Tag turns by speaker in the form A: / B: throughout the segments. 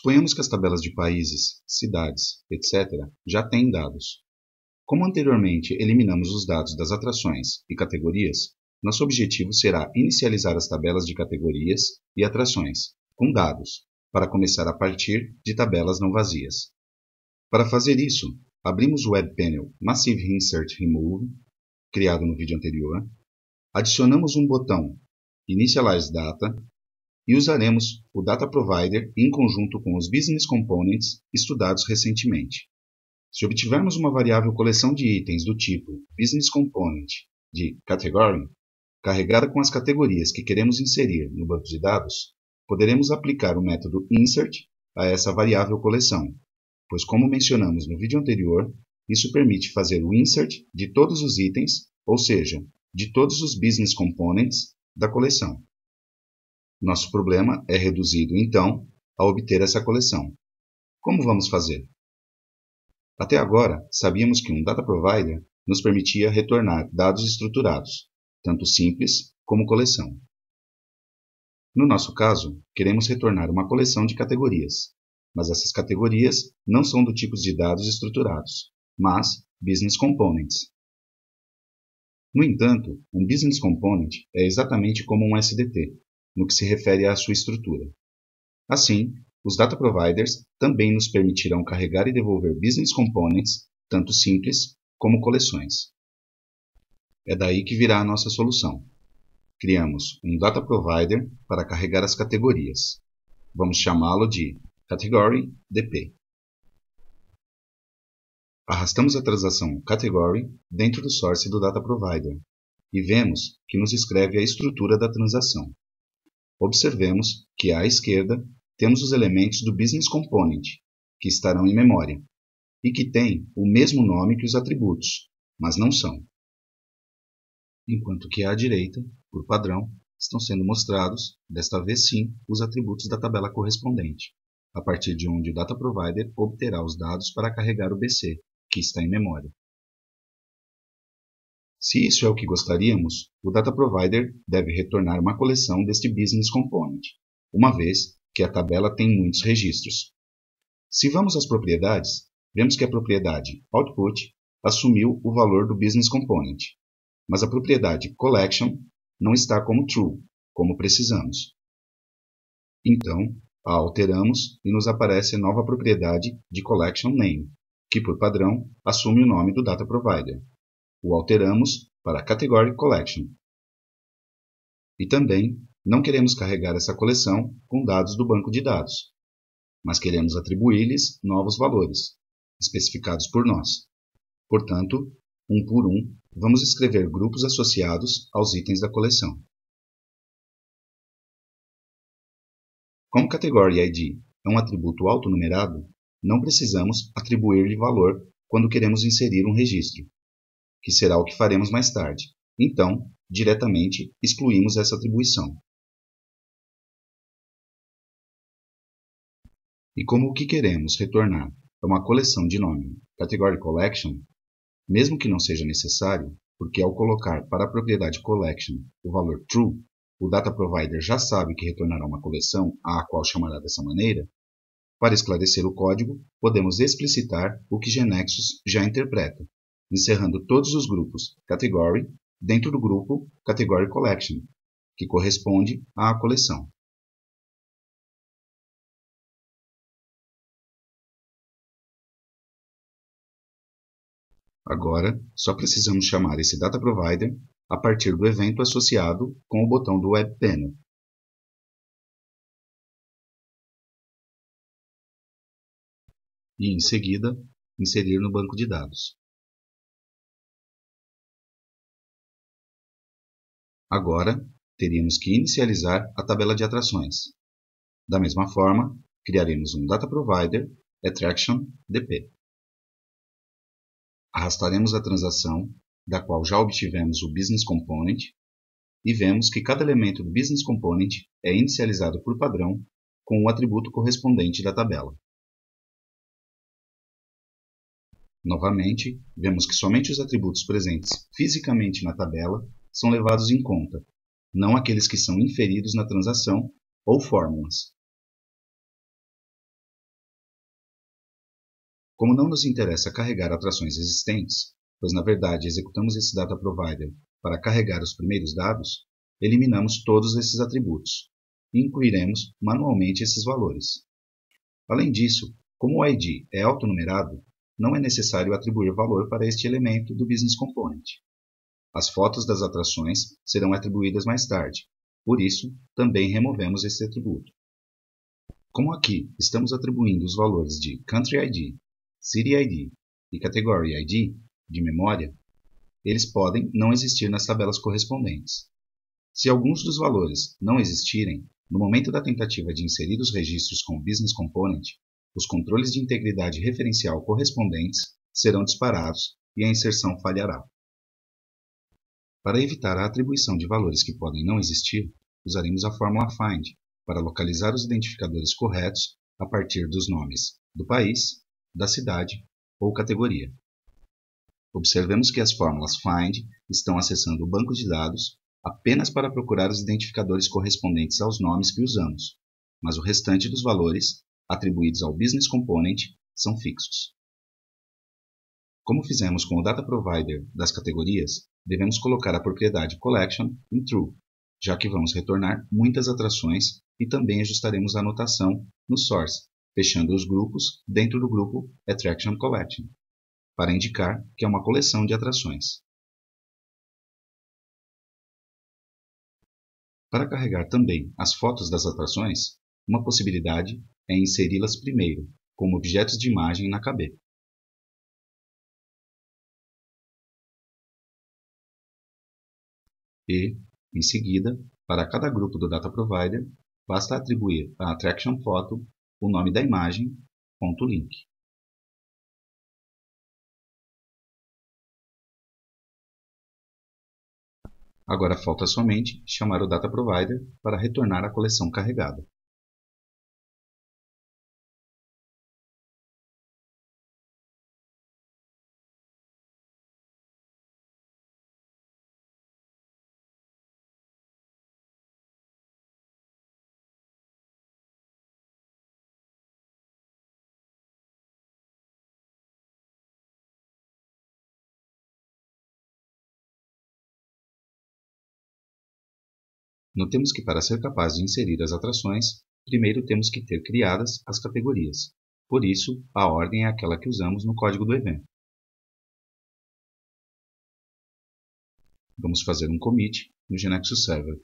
A: Suponhamos que as tabelas de países, cidades, etc. já têm dados. Como anteriormente eliminamos os dados das atrações e categorias, nosso objetivo será inicializar as tabelas de categorias e atrações com dados, para começar a partir de tabelas não vazias. Para fazer isso, abrimos o Web Panel Massive Insert Remove, criado no vídeo anterior, adicionamos um botão Initialize Data e usaremos o Data Provider em conjunto com os Business Components estudados recentemente. Se obtivermos uma variável coleção de itens do tipo Business Component de Category, carregada com as categorias que queremos inserir no banco de dados, poderemos aplicar o método Insert a essa variável coleção, pois como mencionamos no vídeo anterior, isso permite fazer o Insert de todos os itens, ou seja, de todos os Business Components da coleção. Nosso problema é reduzido, então, a obter essa coleção. Como vamos fazer? Até agora, sabíamos que um Data Provider nos permitia retornar dados estruturados, tanto simples como coleção. No nosso caso, queremos retornar uma coleção de categorias, mas essas categorias não são do tipo de dados estruturados, mas Business Components. No entanto, um Business Component é exatamente como um SDT, no que se refere à sua estrutura. Assim, os Data Providers também nos permitirão carregar e devolver Business Components, tanto simples como coleções. É daí que virá a nossa solução. Criamos um Data Provider para carregar as categorias. Vamos chamá-lo de Category DP. Arrastamos a transação Category dentro do source do Data Provider e vemos que nos escreve a estrutura da transação. Observemos que à esquerda temos os elementos do Business Component, que estarão em memória, e que têm o mesmo nome que os atributos, mas não são. Enquanto que à direita, por padrão, estão sendo mostrados, desta vez sim, os atributos da tabela correspondente, a partir de onde o Data Provider obterá os dados para carregar o BC, que está em memória. Se isso é o que gostaríamos, o Data Provider deve retornar uma coleção deste Business Component, uma vez que a tabela tem muitos registros. Se vamos às propriedades, vemos que a propriedade Output assumiu o valor do Business Component, mas a propriedade Collection não está como True, como precisamos. Então, a alteramos e nos aparece a nova propriedade de Collection Name, que por padrão assume o nome do Data Provider. O alteramos para Category Collection. E também não queremos carregar essa coleção com dados do banco de dados, mas queremos atribuir-lhes novos valores, especificados por nós. Portanto, um por um, vamos escrever grupos associados aos itens da coleção. Como Category ID é um atributo autonumerado, não precisamos atribuir-lhe valor quando queremos inserir um registro, que será o que faremos mais tarde. Então, diretamente excluímos essa atribuição. E como o que queremos retornar é uma coleção de nome Category Collection, mesmo que não seja necessário, porque ao colocar para a propriedade Collection o valor True, o Data Provider já sabe que retornará uma coleção a qual chamará dessa maneira, para esclarecer o código, podemos explicitar o que GNexus já interpreta, encerrando todos os grupos Category dentro do grupo Category Collection, que corresponde à coleção. Agora, só precisamos chamar esse Data Provider a partir do evento associado com o botão do Web Panel. E, em seguida, inserir no banco de dados. Agora, teríamos que inicializar a tabela de atrações. Da mesma forma, criaremos um Data Provider Attraction DP. Arrastaremos a transação, da qual já obtivemos o Business Component, e vemos que cada elemento do Business Component é inicializado por padrão com o atributo correspondente da tabela. Novamente, vemos que somente os atributos presentes fisicamente na tabela são levados em conta, não aqueles que são inferidos na transação ou fórmulas. Como não nos interessa carregar atrações existentes, pois na verdade executamos esse data provider para carregar os primeiros dados, eliminamos todos esses atributos e incluiremos manualmente esses valores. Além disso, como o ID é autonumerado, não é necessário atribuir valor para este elemento do Business Component. As fotos das atrações serão atribuídas mais tarde, por isso também removemos esse atributo. Como aqui estamos atribuindo os valores de Country ID, City ID e Category ID de memória, eles podem não existir nas tabelas correspondentes. Se alguns dos valores não existirem, no momento da tentativa de inserir os registros com o Business Component, os controles de integridade referencial correspondentes serão disparados e a inserção falhará. Para evitar a atribuição de valores que podem não existir, usaremos a fórmula FIND para localizar os identificadores corretos a partir dos nomes do país, da cidade ou categoria. Observemos que as fórmulas FIND estão acessando o banco de dados apenas para procurar os identificadores correspondentes aos nomes que usamos, mas o restante dos valores atribuídos ao Business Component são fixos. Como fizemos com o Data Provider das categorias, devemos colocar a propriedade Collection em True, já que vamos retornar muitas atrações e também ajustaremos a anotação no Source, fechando os grupos dentro do grupo Attraction Collection, para indicar que é uma coleção de atrações. Para carregar também as fotos das atrações, uma possibilidade é inseri-las primeiro, como objetos de imagem na KB. E, em seguida, para cada grupo do Data Provider, basta atribuir à Attraction Photo o nome da imagem, .link. Agora falta somente chamar o Data Provider para retornar a coleção carregada. Notemos que para ser capaz de inserir as atrações, primeiro temos que ter criadas as categorias. Por isso, a ordem é aquela que usamos no código do evento. Vamos fazer um commit no GeneXus Server.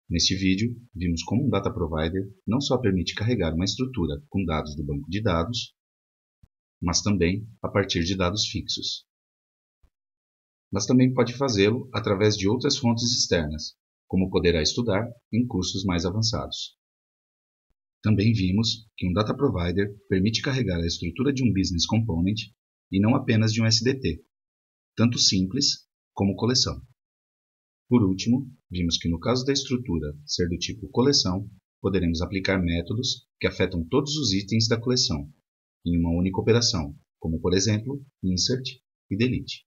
A: Neste vídeo, vimos como um Data Provider não só permite carregar uma estrutura com dados do banco de dados, mas também a partir de dados fixos. Mas também pode fazê-lo através de outras fontes externas, como poderá estudar em cursos mais avançados. Também vimos que um Data Provider permite carregar a estrutura de um Business Component e não apenas de um SDT, tanto simples como coleção. Por último, vimos que no caso da estrutura ser do tipo coleção, poderemos aplicar métodos que afetam todos os itens da coleção, em uma única operação, como por exemplo, insert e delete.